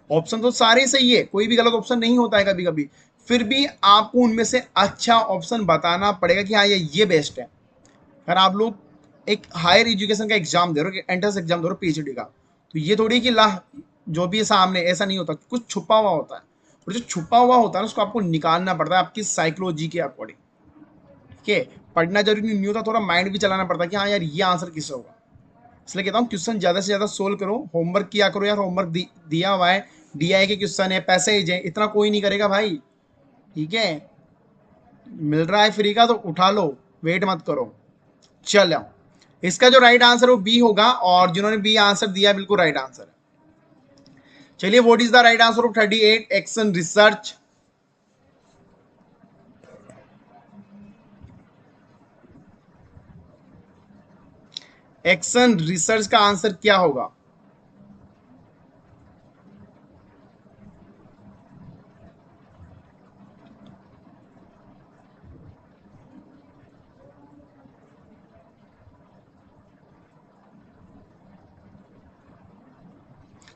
ऑप्शन तो सारे सही है, कोई भी गलत ऑप्शन नहीं होता है कभी कभी, फिर भी आपको उनमें से अच्छा ऑप्शन बताना पड़ेगा कि हाँ ये बेस्ट है। अगर आप लोग एक हायर एजुकेशन का एग्जाम दे रहे हो, एंट्रेंस एग्जाम दे रहे हो पीएचडी का, तो ये थोड़ी कि ला जो भी है सामने, ऐसा नहीं होता, कुछ छुपा हुआ होता है। और जो छुपा हुआ होता है उसको आपको निकालना पड़ता है आपकी साइकोलॉजी के अकॉर्डिंग। ठीक है, पढ़ना जरूरी नहीं होता, थोड़ा माइंड भी चलाना पड़ता है कि हाँ यार ये आंसर किससे होगा। इसलिए कहता हूँ क्वेश्चन ज्यादा से ज्यादा सोल्व करो, होमवर्क किया करो यार। होमवर्क दिया हुआ है, डीआई के क्वेश्चन है, पैसेज है, इतना कोई नहीं करेगा भाई। ठीक है, मिल रहा है फ्री का तो उठा लो, वेट मत करो। चलो, इसका जो राइट आंसर वो बी होगा, और जिन्होंने बी आंसर दिया बिल्कुल राइट आंसर है। चलिए, what is the right answer of 38? Action research. Action research का आंसर क्या होगा?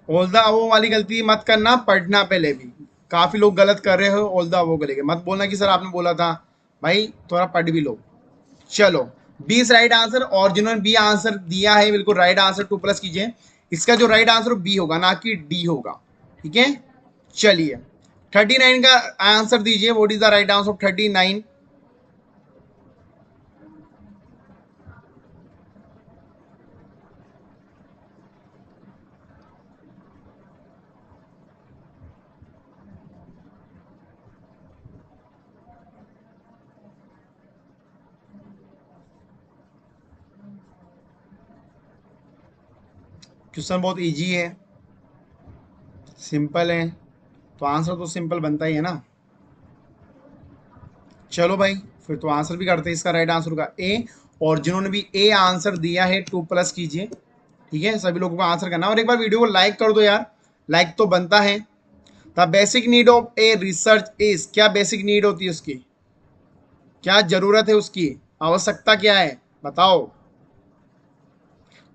ऑल द वो वाली गलती मत करना, पढ़ना पहले भी। काफी लोग गलत कर रहे हो, ऑल द वो को लेके मत बोलना कि सर आपने बोला था। भाई थोड़ा पढ़ भी लो। चलो, 20 राइट आंसर, और जिन्होंने बी आंसर दिया है बिल्कुल राइट आंसर 2+ कीजिए। इसका जो राइट आंसर बी होगा, ना कि डी होगा। ठीक है, चलिए 39 का आंसर दीजिए। What is the right answer of 39? Question बहुत इजी है, सिंपल है, तो आंसर तो सिंपल बनता ही है ना। चलो भाई, फिर तो आंसर भी करते हैं। इसका राइट आंसर होगा ए। और जिन्होंने भी ए आंसर दिया है 2+ कीजिए। ठीक है, सभी लोगों को आंसर करना, और एक बार वीडियो को लाइक कर दो यार, लाइक तो बनता है। The basic need of a research is, क्या बेसिक नीड होती है उसकी, क्या जरूरत है उसकी, आवश्यकता क्या है, बताओ।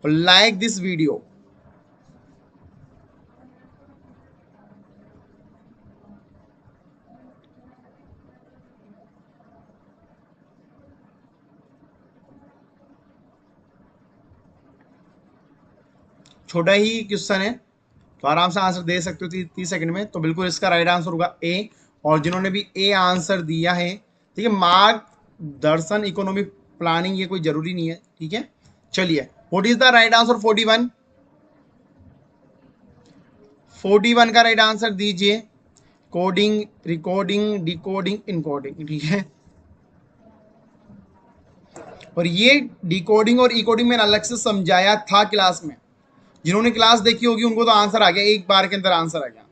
Like this video. छोटा ही क्वेश्चन है, तो आराम से आंसर दे सकते हो 30 सेकंड में। तो बिल्कुल इसका राइट आंसर होगा ए। और जिन्होंने भी ए आंसर दिया है, ठीक है, मार्ग दर्शन इकोनॉमिक प्लानिंग, ये कोई जरूरी नहीं है। ठीक है, चलिए, what is the right answer? 41। 41 का राइट आंसर दीजिए। Coding, recording, decoding, encoding. ठीक है, और ये डिकोडिंग और इकोडिंग मैंने अलग से समझाया था क्लास में। जिन्होंने क्लास देखी होगी उनको तो आंसर आ गया, एक बार के अंदर आंसर आ गया।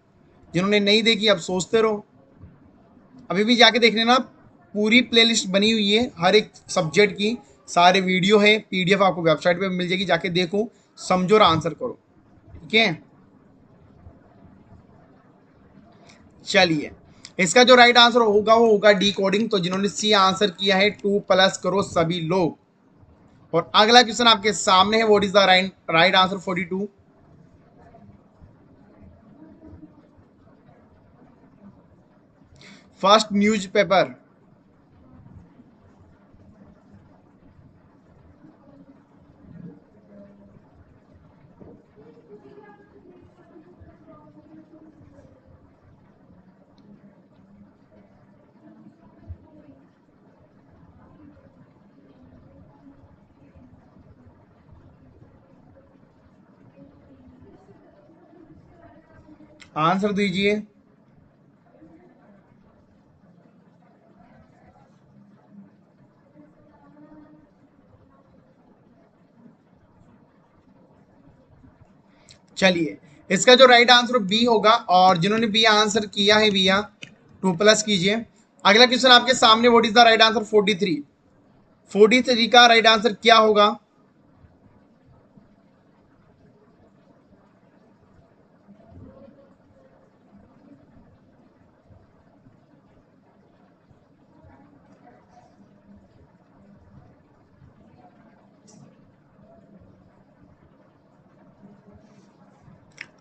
जिन्होंने नहीं देखी अब सोचते रहो। अभी भी जाके देख लेना, पूरी प्लेलिस्ट बनी हुई है हर एक सब्जेक्ट की, सारे वीडियो है, पीडीएफ आपको वेबसाइट पे मिल जाएगी, जाके देखो, समझो और आंसर करो। ठीक है, चलिए, इसका जो राइट आंसर होगा वो होगा डी कोडिंग। तो जिन्होंने सी आंसर किया है 2+ करो सभी लोग। और अगला क्वेश्चन आपके सामने है, what is the right answer 42? First newspaper. Answer दीजिए। चलिए, इसका जो राइट आंसर बी होगा, और जिन्होंने बी आंसर किया है भैया 2+ कीजिए। अगला क्वेश्चन आपके सामने, what is the right answer 43? 43 का राइट आंसर क्या होगा?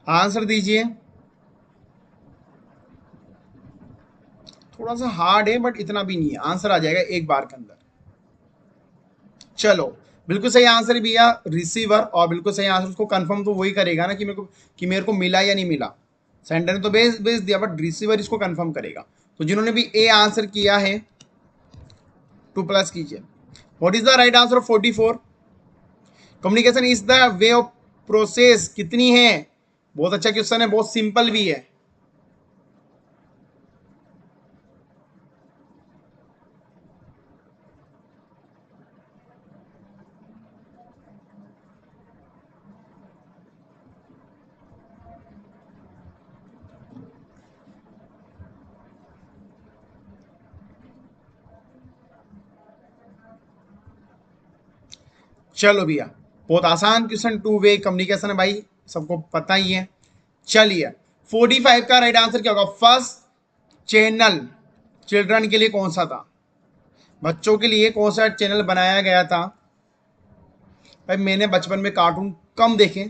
आंसर दीजिए। थोड़ा सा हार्ड है बट इतना भी नहीं है, आंसर आ जाएगा एक बार के अंदर। चलो, बिल्कुल सही आंसर है भैया, रिसीवर। और बिल्कुल सही आंसर, उसको कंफर्म तो वही करेगा ना कि मेरे को मिला या नहीं मिला। सेंडर ने तो भेज भेज दिया, बट रिसीवर इसको कंफर्म करेगा। तो जिन्होंने भी ए आंसर किया है 2+ कीजिए। What is the right answer of 44? Communication is the way of process कितनी है? बहुत अच्छा क्वेश्चन है, बहुत सिंपल भी है। चलो भैया, बहुत आसान क्वेश्चन, 2 वे कम्युनिकेशन है भाई, सबको पता ही है। चलिए, 45 का राइट आंसर क्या होगा? फर्स्ट चैनल चिल्ड्रन के लिए कौन सा था? बच्चों के लिए कौन सा चैनल बनाया गया था? भाई मैंने बचपन में कार्टून कम देखे,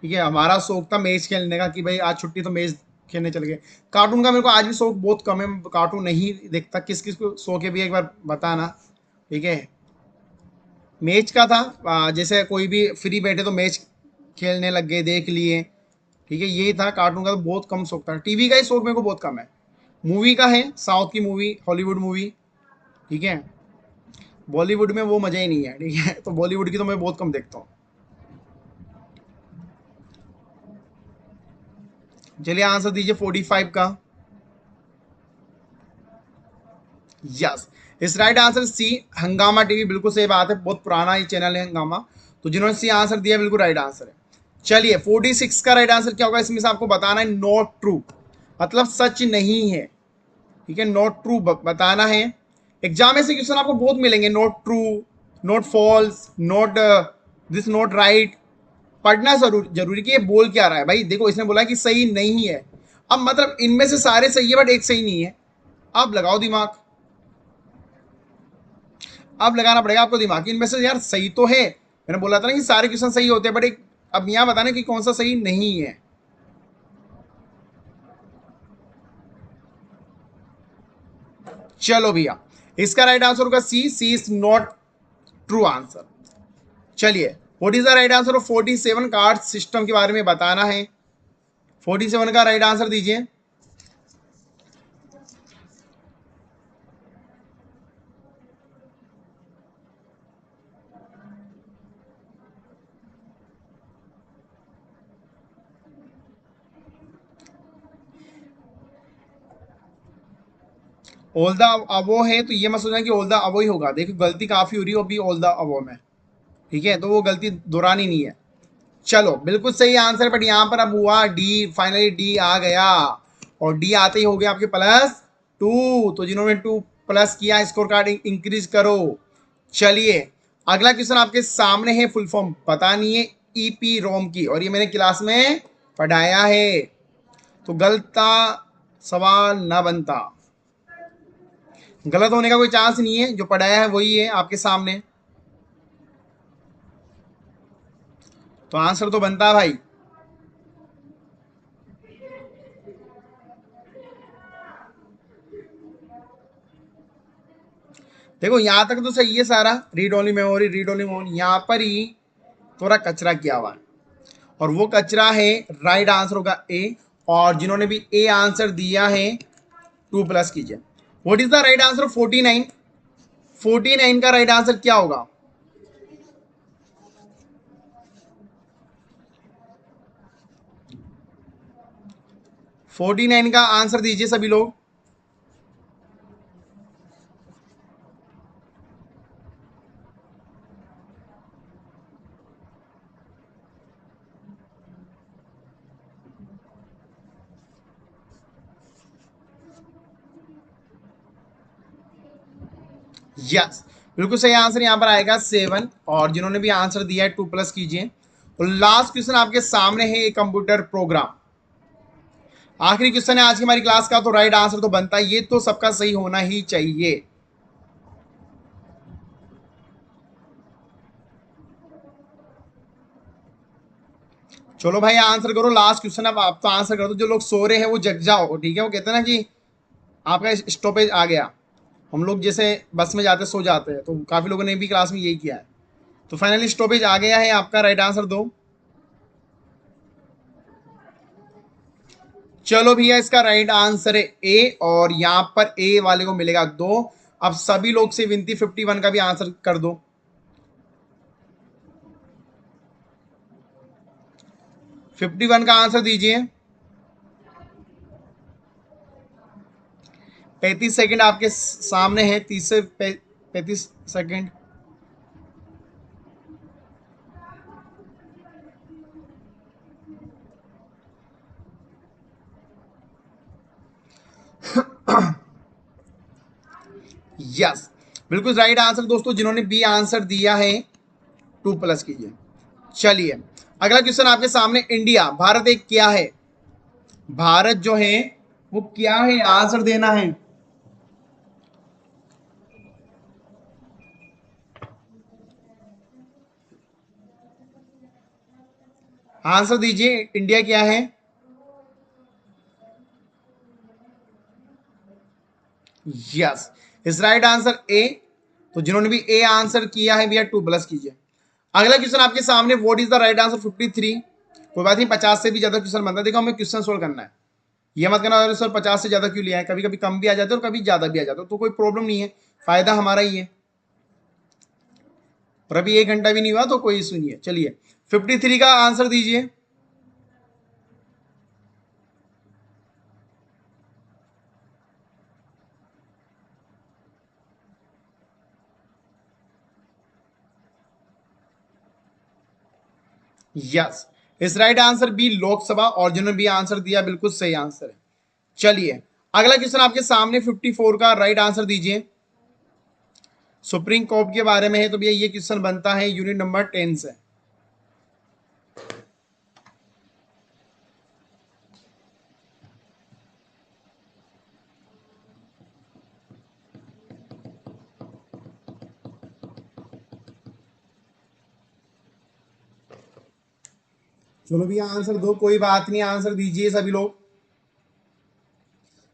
ठीक है, हमारा शौक था मैच खेलने का, कि भाई आज छुट्टी तो मैच खेलने चल गए। कार्टून का मेरे को आज भी शौक बहुत कम है, कार्टून नहीं देखता। किस किस को शौक है भी एक बार बताना, ठीक है। मैच का था, जैसे कोई भी फ्री बैठे तो मैच खेलने लग गए, देख लिए, ठीक है, यही था। कार्टून का तो बहुत कम शौक था, टीवी का ही शौक मेरे को बहुत कम है। मूवी का है, साउथ की मूवी, हॉलीवुड मूवी, ठीक है। बॉलीवुड में वो मजा ही नहीं है, ठीक है, तो बॉलीवुड की तो मैं बहुत कम देखता हूँ। चलिए आंसर दीजिए 45 का। यस, इस राइट आंसर सी, हंगामा टीवी, बिल्कुल सही बात है, बहुत पुराना ये चैनल है हंगामा। तो जिन्होंने सी आंसर दिया बिल्कुल राइट आंसर है। चलिए 46 का राइट आंसर क्या होगा? इसमें से आपको बताना है नॉट ट्रू, मतलब सच नहीं है, ठीक है, नॉट ट्रू बताना है। एग्जाम में से क्वेश्चन आपको बहुत मिलेंगे, not true, not false, not this, not right. पढ़ना जरूरी कि ये बोल क्या रहा है। भाई देखो, इसने बोला कि सही नहीं है, अब मतलब इनमें से सारे सही है बट एक सही नहीं है। अब लगाओ दिमाग, अब लगाना पड़ेगा आपको दिमाग, इनमें से यार सही तो है, मैंने बोला था ना कि सारे क्वेश्चन सही होते हैं, बट एक अब यहाँ बताना कि कौन सा सही नहीं है। चलो भैया, इसका राइट आंसर होगा सी, सी इज नॉट ट्रू आंसर। चलिए, what is the right answer of 47? Card system के बारे में बताना है। 47 का राइट आंसर दीजिए। ऑल द अबो है तो ये मत सोचना कि ऑल द अबो ही होगा, देखो गलती काफी हो रही है अभी ऑल द अबो में, ठीक है, तो वो गलती दोहरानी नहीं है। चलो, बिल्कुल सही आंसर, बट यहाँ पर अब हुआ डी, फाइनली डी आ गया, और डी आते ही हो गया आपके +2। तो जिन्होंने 2+ किया, स्कोर कार्ड इंक्रीज करो। चलिए, अगला क्वेश्चन आपके सामने है, फुल फॉर्म पता नहीं है ईपी रोम की, और ये मैंने क्लास में पढ़ाया है, तो गलता सवाल ना बनता, गलत होने का कोई चांस नहीं है, जो पढ़ाया है वही है आपके सामने। तो आंसर तो बनता है भाई। देखो यहां तक तो सही है सारा, read only memory, read only memory, यहां पर ही थोड़ा कचरा किया हुआ है, और वो कचरा है राइट आंसर होगा ए। और जिन्होंने भी ए आंसर दिया है 2+ कीजिए। What is the right answer? 49। 49 का राइट आंसर क्या होगा? 49 का आंसर दीजिए सभी लोग। यस, बिल्कुल सही आंसर यहां पर आएगा 7। और जिन्होंने भी आंसर दिया है 2+ कीजिए। और लास्ट क्वेश्चन आपके सामने है, एक कंप्यूटर प्रोग्राम। आखिरी क्वेश्चन है आज की हमारी क्लास का, तो राइट आंसर तो बनता है, ये तो सबका सही होना ही चाहिए। चलो भाई आंसर करो, लास्ट क्वेश्चन। अब आप तो आंसर कर दो, जो लोग सो रहे हैं वो जग जाओ, ठीक है? वो कहते हैं ना कि आपका स्टॉपेज आ गया। हम लोग जैसे बस में जाते सो जाते हैं, तो काफी लोगों ने भी क्लास में यही किया है। तो फाइनली स्टॉपेज आ गया है आपका, राइट आंसर दो। चलो भैया, इसका राइट आंसर है ए, और यहां पर ए वाले को मिलेगा 2। अब सभी लोग से विनती, 51 का भी आंसर कर दो। 51 का आंसर दीजिए। 35 सेकंड आपके सामने है, 30 से 35 सेकंड। यस, बिल्कुल राइट आंसर दोस्तों, जिन्होंने बी आंसर दिया है 2+ कीजिए। चलिए अगला क्वेश्चन आपके सामने, इंडिया, भारत एक क्या है? भारत जो है वो क्या है, आंसर देना है। आंसर दीजिए, इंडिया क्या है? यस, इस राइट आंसर ए। तो जिन्होंने भी ए आंसर किया है भैया 2+ कीजिए। अगला क्वेश्चन आपके सामने, what is the right answer? 53। कोई बात नहीं, 50 से भी ज्यादा क्वेश्चन बनता है। देखो हमें क्वेश्चन सोल्व करना है, ये मत करना सर 50 से ज्यादा क्यों लिया है। कभी कभी कम भी आ जाते हैं और कभी ज्यादा भी आ जाते हैं, तो कोई प्रॉब्लम नहीं है, फायदा हमारा ही है। और अभी 1 घंटा भी नहीं हुआ तो कोई इशू नहीं है। चलिए 53 का आंसर दीजिए। यस, इस राइट आंसर बी लोकसभा, और जिन्होंने भी आंसर दिया बिल्कुल सही आंसर है। चलिए अगला क्वेश्चन आपके सामने, 54 का राइट आंसर दीजिए। सुप्रीम कोर्ट के बारे में है, तो भैया ये क्वेश्चन बनता है यूनिट नंबर 10 से। चलो भैया आंसर दो, कोई बात नहीं, आंसर दीजिए सभी लोग,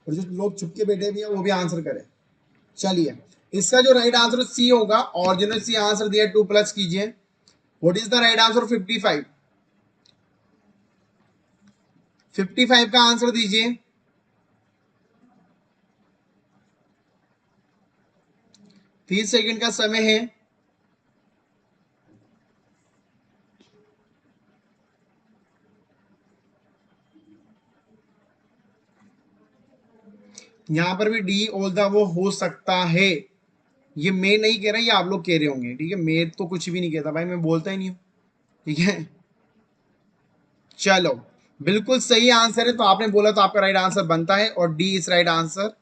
और जो लोग चुप के बैठे भी हैं वो भी आंसर करें। चलिए इसका जो राइट आंसर सी होगा, और जिन्होंने सी आंसर दिया 2+ कीजिए। What is the right answer? 55। 55 का आंसर दीजिए। 30 सेकंड का समय है। यहां पर भी डी ऑल द वो हो सकता है, ये मैं नहीं कह रहा, ये आप लोग कह रहे होंगे, ठीक है? मैं तो कुछ भी नहीं कहता भाई, मैं बोलता ही नहीं हूं, ठीक है? चलो बिल्कुल सही आंसर है, तो आपने बोला तो आपका राइट आंसर बनता है, और डी इज राइट आंसर।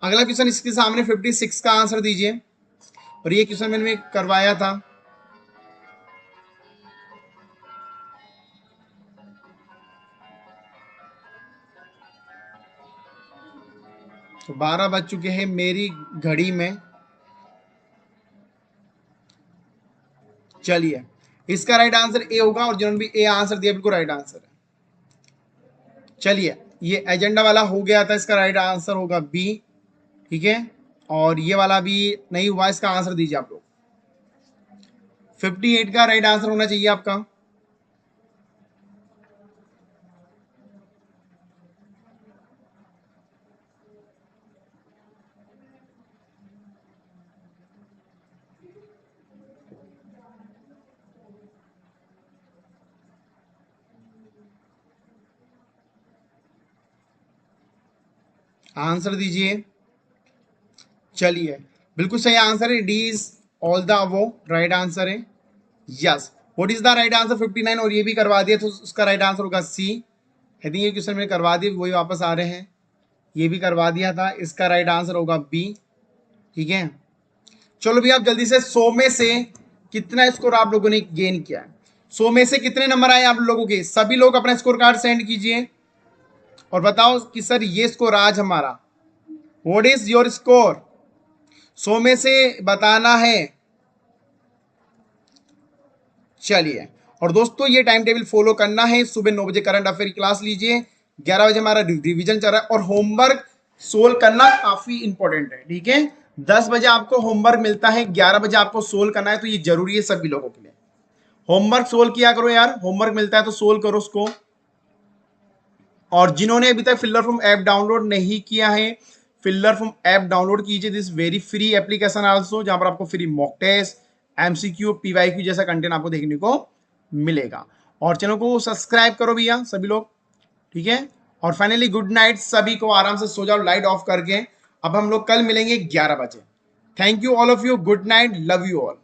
अगला क्वेश्चन इसके सामने, 56 का आंसर दीजिए, और ये क्वेश्चन मैंने करवाया था। तो 12 बज चुके हैं मेरी घड़ी में। चलिए इसका राइट आंसर ए होगा और जिन्होंने भी ए आंसर दिया बिल्कुल राइट आंसर है। चलिए ये एजेंडा वाला हो गया था, इसका राइट आंसर होगा बी। ठीक है, और ये वाला भी नहीं हुआ, इसका आंसर दीजिए आप लोग। 58 का राइट आंसर होना चाहिए आपका। आंसर दीजिए। चलिए बिल्कुल सही आंसर है, D is all the above right answer है। Yes, what is the right answer 59, और ये भी करवा दिया तो उसका राइट आंसर होगा सी। आई थिंक ये क्वेश्चन मैंने करवा दिया, वही वापस आ रहे हैं। ये भी करवा दिया था, इसका राइट आंसर होगा बी। ठीक है, चलो भैया आप जल्दी से 100 में से कितना स्कोर आप लोगों ने गेन किया है, 100 में से कितने नंबर आए आप लोगों के। सभी लोग अपना स्कोर कार्ड सेंड कीजिए और बताओ कि सर ये स्कोर आज हमारा, व्हाट इज योर स्कोर, 100 में से बताना है। चलिए, और दोस्तों ये टाइम टेबल फॉलो करना है, सुबह 9 बजे करंट अफेयर की क्लास लीजिए, 11 बजे हमारा रिवीजन चल रहा है, और होमवर्क सोल्व करना काफी इंपॉर्टेंट है। ठीक है, 10 बजे आपको होमवर्क मिलता है, 11 बजे आपको सोल्व करना है, तो ये जरूरी है सभी लोगों के लिए। होमवर्क सोल्व किया करो यार, होमवर्क मिलता है तो सोल्व करो उसको। और जिन्होंने अभी तक फिलर फॉर्म ऐप डाउनलोड नहीं किया है, फिलर फॉर्म ऐप डाउनलोड कीजिए, this very free application also, जहां पर आपको free mock test, MCQ, PYQ जैसा कंटेंट आपको देखने को मिलेगा। और चैनल को सब्सक्राइब करो भैया सभी लोग। ठीक है, और फाइनली गुड नाइट सभी को, आराम से सो जाओ लाइट ऑफ करके। अब हम लोग कल मिलेंगे 11 बजे। Thank you all of you, good night, love you all.